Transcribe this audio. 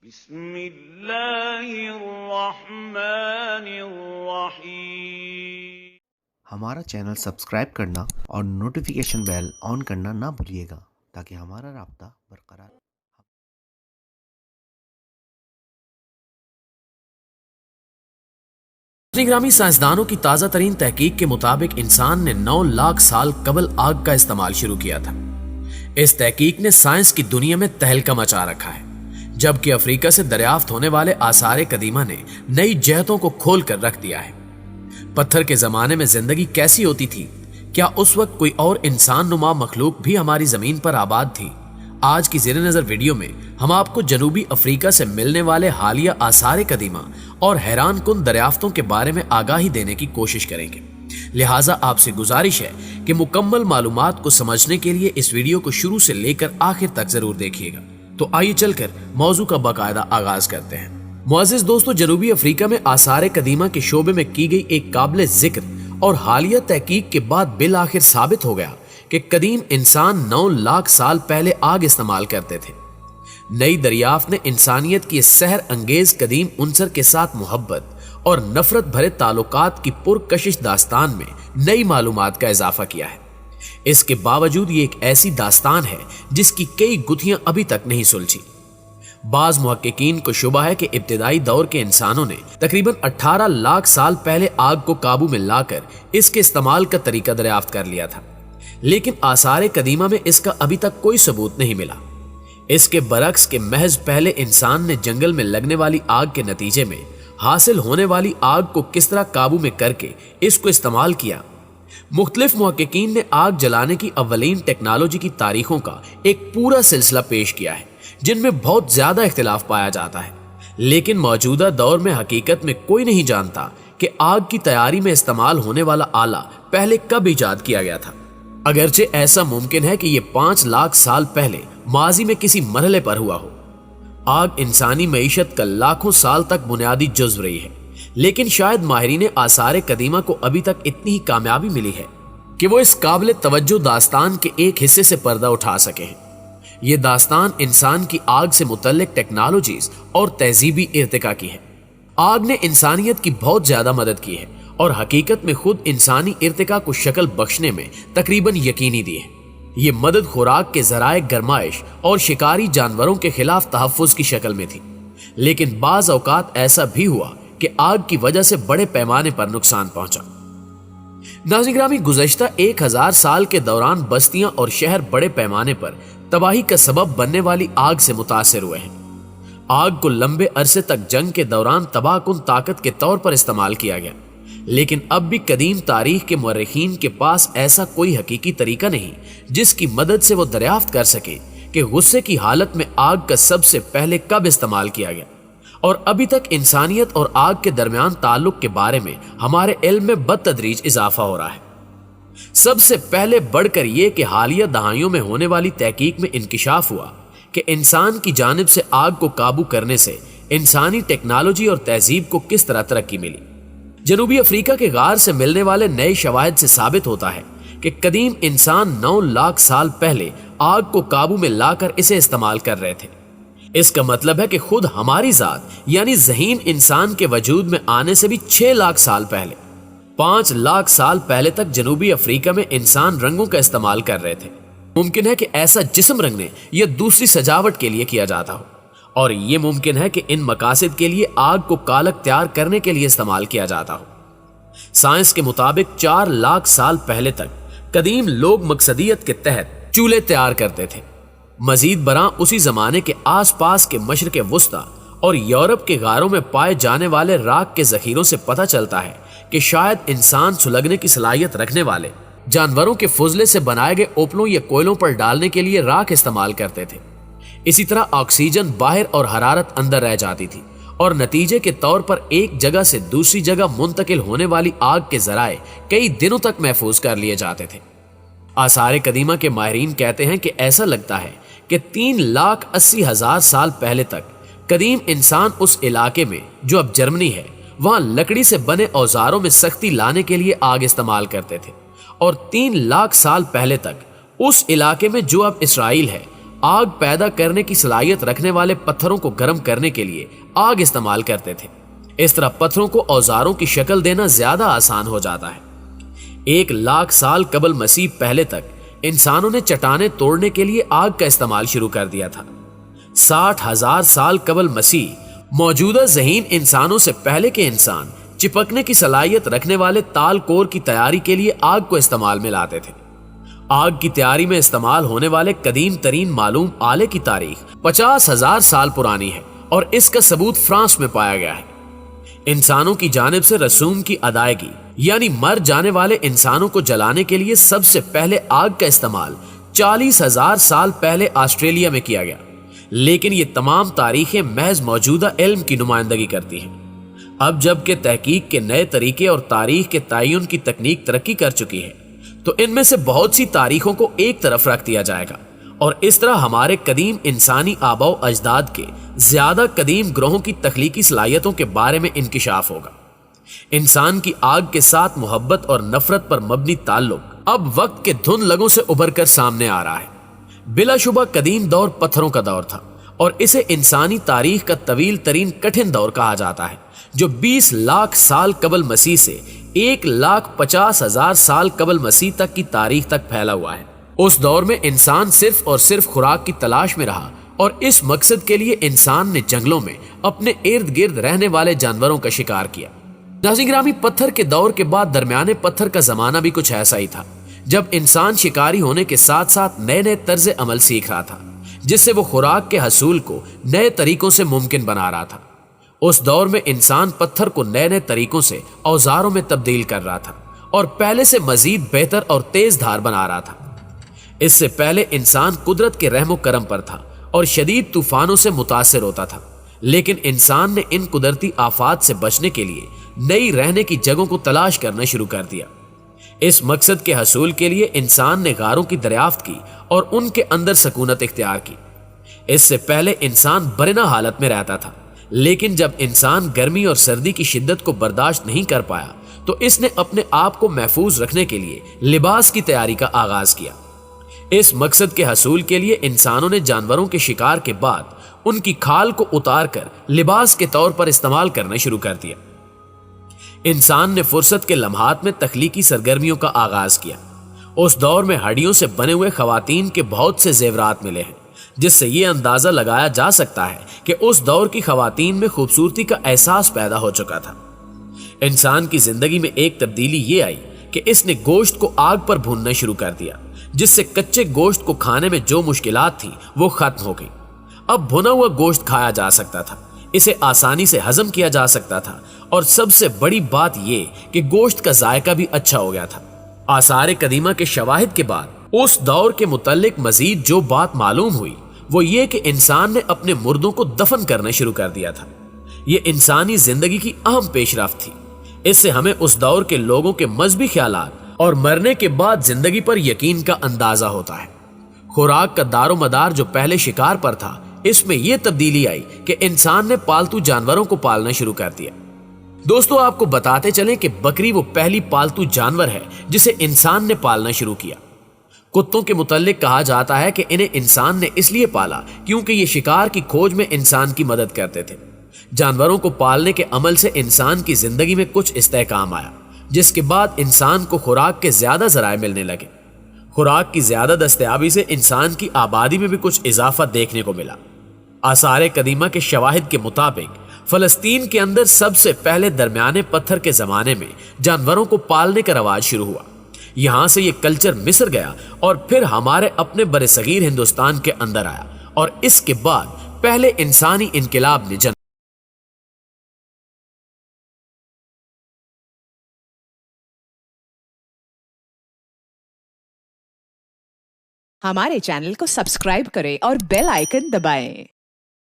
بسم اللہ الرحمن الرحیم۔ ہمارا چینل سبسکرائب کرنا اور نوٹیفیکیشن بیل آن کرنا نہ بھولیے گا تاکہ ہمارا رابطہ برقرار رہے۔ گرامی سائنسدانوں کی تازہ ترین تحقیق کے مطابق انسان نے 9 لاکھ سال قبل آگ کا استعمال شروع کیا تھا۔ اس تحقیق نے سائنس کی دنیا میں تہلکہ مچا رکھا ہے، جبکہ افریقہ سے دریافت ہونے والے آثار قدیمہ نے نئی جہتوں کو کھول کر رکھ دیا ہے۔ پتھر کے زمانے میں زندگی کیسی ہوتی تھی؟ کیا اس وقت کوئی اور انسان نما مخلوق بھی ہماری زمین پر آباد تھی؟ آج کی زیر نظر ویڈیو میں ہم آپ کو جنوبی افریقہ سے ملنے والے حالیہ آثار قدیمہ اور حیران کن دریافتوں کے بارے میں آگاہی دینے کی کوشش کریں گے۔ لہٰذا آپ سے گزارش ہے کہ مکمل معلومات کو سمجھنے کے لیے اس ویڈیو کو شروع سے لے کر آخر تک ضرور دیکھیے گا۔ تو آئیے چل کر موضوع کا باقاعدہ آغاز کرتے ہیں۔ معزز دوستو، جنوبی افریقہ میں آثار قدیمہ کے شعبے میں کی گئی ایک قابل ذکر اور حالیہ تحقیق کے بعد بالآخر ثابت ہو گیا کہ قدیم انسان 9 لاکھ سال پہلے آگ استعمال کرتے تھے۔ نئی دریافت نے انسانیت کی اس سحر انگیز قدیم عنصر کے ساتھ محبت اور نفرت بھرے تعلقات کی پرکشش داستان میں نئی معلومات کا اضافہ کیا ہے۔ اس کے باوجود یہ ایک ایسی داستان ہے جس کی کئی گتھیاں ابھی تک نہیں سلجھی۔ بعض محققین کو شبہ ہے کہ ابتدائی دور کے انسانوں نے تقریباً 18 لاکھ سال پہلے آگ کو قابو میں لا کر اس کے استعمال کا طریقہ دریافت کر لیا تھا، لیکن آثار قدیمہ میں اس کا ابھی تک کوئی ثبوت نہیں ملا۔ اس کے برعکس کہ محض پہلے انسان نے جنگل میں لگنے والی آگ کے نتیجے میں حاصل ہونے والی آگ کو کس طرح قابو میں کر کے اس کو استعمال کیا۔ مختلف محققین نے آگ جلانے کی اولین ٹیکنالوجی کی تاریخوں کا ایک پورا سلسلہ پیش کیا ہے، جن میں بہت زیادہ اختلاف پایا جاتا ہے، لیکن موجودہ دور میں حقیقت میں کوئی نہیں جانتا کہ آگ کی تیاری میں استعمال ہونے والا آلہ پہلے کب ایجاد کیا گیا تھا۔ اگرچہ ایسا ممکن ہے کہ یہ 5 لاکھ سال پہلے ماضی میں کسی مرحلے پر ہوا ہو۔ آگ انسانی معیشت کا لاکھوں سال تک بنیادی جزو رہی ہے، لیکن شاید ماہرین آثار قدیمہ کو ابھی تک اتنی ہی کامیابی ملی ہے کہ وہ اس قابل توجہ داستان کے ایک حصے سے پردہ اٹھا سکے ہیں۔ یہ داستان انسان کی آگ سے متعلق ٹیکنالوجیز اور تہذیبی ارتقاء کی ہے۔ آگ نے انسانیت کی بہت زیادہ مدد کی ہے اور حقیقت میں خود انسانی ارتقاء کو شکل بخشنے میں تقریباً یقینی دی ہے۔ یہ مدد خوراک کے ذرائع گرمائش اور شکاری جانوروں کے خلاف تحفظ کی شکل میں تھی، لیکن بعض اوقات ایسا بھی ہوا کہ آگ کی وجہ سے بڑے پیمانے پر نقصان پہنچا۔ ناظرین گرامی، گزشتہ 1000 سال کے دوران بستیاں اور شہر بڑے پیمانے پر تباہی کا سبب بننے والی آگ سے متاثر ہوئے ہیں۔ آگ کو لمبے عرصے تک جنگ کے دوران تباہ کن طاقت کے طور پر استعمال کیا گیا، لیکن اب بھی قدیم تاریخ کے مورخین کے پاس ایسا کوئی حقیقی طریقہ نہیں جس کی مدد سے وہ دریافت کر سکے کہ غصے کی حالت میں آگ کا سب سے پہلے کب استعمال کیا گیا، اور ابھی تک انسانیت اور آگ کے درمیان تعلق کے بارے میں ہمارے علم میں بتدریج اضافہ ہو رہا ہے۔ سب سے پہلے بڑھ کر یہ کہ حالیہ دہائیوں میں ہونے والی تحقیق میں انکشاف ہوا کہ انسان کی جانب سے آگ کو قابو کرنے سے انسانی ٹیکنالوجی اور تہذیب کو کس طرح ترقی ملی۔ جنوبی افریقہ کے غار سے ملنے والے نئے شواہد سے ثابت ہوتا ہے کہ قدیم انسان 9 لاکھ سال پہلے آگ کو قابو میں لا کر اسے استعمال کر رہے تھے۔ اس کا مطلب ہے کہ خود ہماری ذات یعنی ذہین انسان کے وجود میں آنے سے بھی 6 لاکھ سال پہلے 5 لاکھ سال پہلے تک جنوبی افریقہ میں انسان رنگوں کا استعمال کر رہے تھے۔ ممکن ہے کہ ایسا جسم رنگنے یا دوسری سجاوٹ کے لیے کیا جاتا ہو، اور یہ ممکن ہے کہ ان مقاصد کے لیے آگ کو کالک تیار کرنے کے لیے استعمال کیا جاتا ہو۔ سائنس کے مطابق 4 لاکھ سال پہلے تک قدیم لوگ مقصدیت کے تحت چولہے تیار کرتے تھے۔ مزید برآں اسی زمانے کے آس پاس کے مشرق وسطی اور یورپ کے غاروں میں پائے جانے والے راکھ کے ذخیروں سے پتہ چلتا ہے کہ شاید انسان سلگنے کی صلاحیت رکھنے والے جانوروں کے فضلے سے بنائے گئے اوپلوں یا کوئلوں پر ڈالنے کے لیے راکھ استعمال کرتے تھے۔ اسی طرح آکسیجن باہر اور حرارت اندر رہ جاتی تھی، اور نتیجے کے طور پر ایک جگہ سے دوسری جگہ منتقل ہونے والی آگ کے ذرائع کئی دنوں تک محفوظ کر لیے جاتے تھے۔ آثار قدیمہ کے ماہرین کہتے ہیں کہ ایسا لگتا ہے کہ 3,80,000 سال پہلے تک قدیم انسان اس علاقے میں جو اب جرمنی ہے وہاں لکڑی سے بنے اوزاروں میں سختی لانے کے لیے آگ استعمال کرتے تھے، اور 3 لاکھ سال پہلے تک اس علاقے میں جو اب اسرائیل ہے آگ پیدا کرنے کی صلاحیت رکھنے والے پتھروں کو گرم کرنے کے لیے آگ استعمال کرتے تھے۔ اس طرح پتھروں کو اوزاروں کی شکل دینا زیادہ آسان ہو جاتا ہے۔ 1,00,000 سال قبل مسیح پہلے تک انسانوں نے چٹانیں توڑنے کے لیے آگ کا استعمال شروع کر دیا تھا۔ 60,000 سال قبل مسیح موجودہ ذہین انسانوں سے پہلے کے انسان چپکنے کی صلاحیت رکھنے والے تال کور کی تیاری کے لیے آگ کو استعمال میں لاتے تھے۔ آگ کی تیاری میں استعمال ہونے والے قدیم ترین معلوم آلے کی تاریخ 50,000 سال پرانی ہے اور اس کا ثبوت فرانس میں پایا گیا ہے۔ انسانوں کی جانب سے رسوم کی ادائیگی یعنی مر جانے والے انسانوں کو جلانے کے لیے سب سے پہلے آگ کا استعمال 40,000 سال پہلے آسٹریلیا میں کیا گیا، لیکن یہ تمام تاریخیں محض موجودہ علم کی نمائندگی کرتی ہیں۔ اب جب کہ تحقیق کے نئے طریقے اور تاریخ کے تعین کی تکنیک ترقی کر چکی ہے تو ان میں سے بہت سی تاریخوں کو ایک طرف رکھ دیا جائے گا اور اس طرح ہمارے قدیم انسانی آباء و اجداد کے زیادہ قدیم گروہوں کی تخلیقی صلاحیتوں کے بارے میں انکشاف ہوگا۔ انسان کی آگ کے ساتھ محبت اور نفرت پر مبنی تعلق اب وقت کے دھند لگوں سے ابھر کر سامنے آ رہا ہے۔ بلا شبہ قدیم دور پتھروں کا دور تھا اور اسے انسانی تاریخ کا طویل ترین کٹھن دور کہا جاتا ہے، جو 20,00,000 سال قبل مسیح سے 1,50,000 سال قبل مسیح تک کی تاریخ تک پھیلا ہوا ہے۔ اس دور میں انسان صرف اور صرف خوراک کی تلاش میں رہا اور اس مقصد کے لیے انسان نے جنگلوں میں اپنے ارد گرد رہنے والے جانوروں کا شکار کیا۔ ناظرین گرامی، پتھر کے دور کے بعد درمیانے پتھر کا زمانہ بھی کچھ ایسا ہی تھا، جب انسان شکاری ہونے کے ساتھ ساتھ نئے نئے طرز عمل سیکھ رہا تھا، جس سے وہ خوراک کے حصول کو نئے طریقوں سے ممکن بنا رہا تھا۔ اس دور میں انسان پتھر کو نئے نئے طریقوں سے اوزاروں میں تبدیل کر رہا تھا اور پہلے سے مزید بہتر اور تیز دھار بنا رہا تھا۔ اس سے پہلے انسان قدرت کے رحم و کرم پر تھا اور شدید طوفانوں سے متاثر ہوتا تھا، لیکن انسان نے ان قدرتی آفات سے بچنے کے لیے نئی رہنے کی جگہوں کو تلاش کرنا شروع کر دیا۔ اس مقصد کے حصول کے لیے انسان نے غاروں کی دریافت کی اور ان کے اندر سکونت اختیار کی۔ اس سے پہلے انسان برہنہ حالت میں رہتا تھا، لیکن جب انسان گرمی اور سردی کی شدت کو برداشت نہیں کر پایا تو اس نے اپنے آپ کو محفوظ رکھنے کے لیے لباس کی تیاری کا آغاز کیا۔ اس مقصد کے حصول کے لیے انسانوں نے جانوروں کے شکار کے بعد ان کی کھال کو اتار کر لباس کے طور پر استعمال کرنا شروع کر دیا۔ انسان نے فرصت کے لمحات میں تخلیقی سرگرمیوں کا آغاز کیا۔ اس دور میں ہڈیوں سے بنے ہوئے خواتین کے بہت سے زیورات ملے ہیں، جس سے یہ اندازہ لگایا جا سکتا ہے کہ اس دور کی خواتین میں خوبصورتی کا احساس پیدا ہو چکا تھا۔ انسان کی زندگی میں ایک تبدیلی یہ آئی کہ اس نے گوشت کو آگ پر بھوننا شروع کر دیا، جس سے کچے گوشت کو کھانے میں جو مشکلات تھیں وہ ختم ہو گئی۔ اب بھنا ہوا گوشت کھایا جا سکتا تھا، اسے آسانی سے ہضم کیا جا سکتا تھا اور سب سے بڑی بات یہ کہ گوشت کا ذائقہ بھی اچھا ہو گیا تھا۔ آثار قدیمہ کے شواہد کے بعد اس دور کے متعلق مزید جو بات معلوم ہوئی وہ یہ کہ انسان نے اپنے مردوں کو دفن کرنا شروع کر دیا تھا۔ یہ انسانی زندگی کی اہم پیش رفت تھی۔ اس سے ہمیں اس دور کے لوگوں کے مذہبی خیالات اور مرنے کے بعد زندگی پر یقین کا اندازہ ہوتا ہے۔ خوراک کا دار و مدار جو پہلے شکار پر تھا، اس میں یہ تبدیلی آئی کہ انسان نے پالتو جانوروں کو پالنا شروع کر دیا۔ دوستو، آپ کو بتاتے چلیں کہ بکری وہ پہلی پالتو جانور ہے جسے انسان نے پالنا شروع کیا۔ کتوں کے متعلق کہا جاتا ہے کہ انہیں انسان نے اس لیے پالا کیونکہ یہ شکار کی کھوج میں انسان کی مدد کرتے تھے۔ جانوروں کو پالنے کے عمل سے انسان کی زندگی میں کچھ استحکام آیا، جس کے بعد انسان کو خوراک کے زیادہ ذرائع ملنے لگے۔ خوراک کی زیادہ دستیابی سے انسان کی آبادی میں بھی کچھ اضافہ دیکھنے کو ملا۔ آثار قدیمہ کے شواہد کے مطابق فلسطین کے اندر سب سے پہلے درمیانے پتھر کے زمانے میں جانوروں کو پالنے کا رواج شروع ہوا۔ یہاں سے یہ کلچر مصر گیا اور پھر ہمارے اپنے برصغیر ہندوستان کے اندر آیا اور اس کے بعد پہلے انسانی انقلاب نے جنم۔ ہمارے چینل کو سبسکرائب کریں اور بیل آئیکن دبائیں۔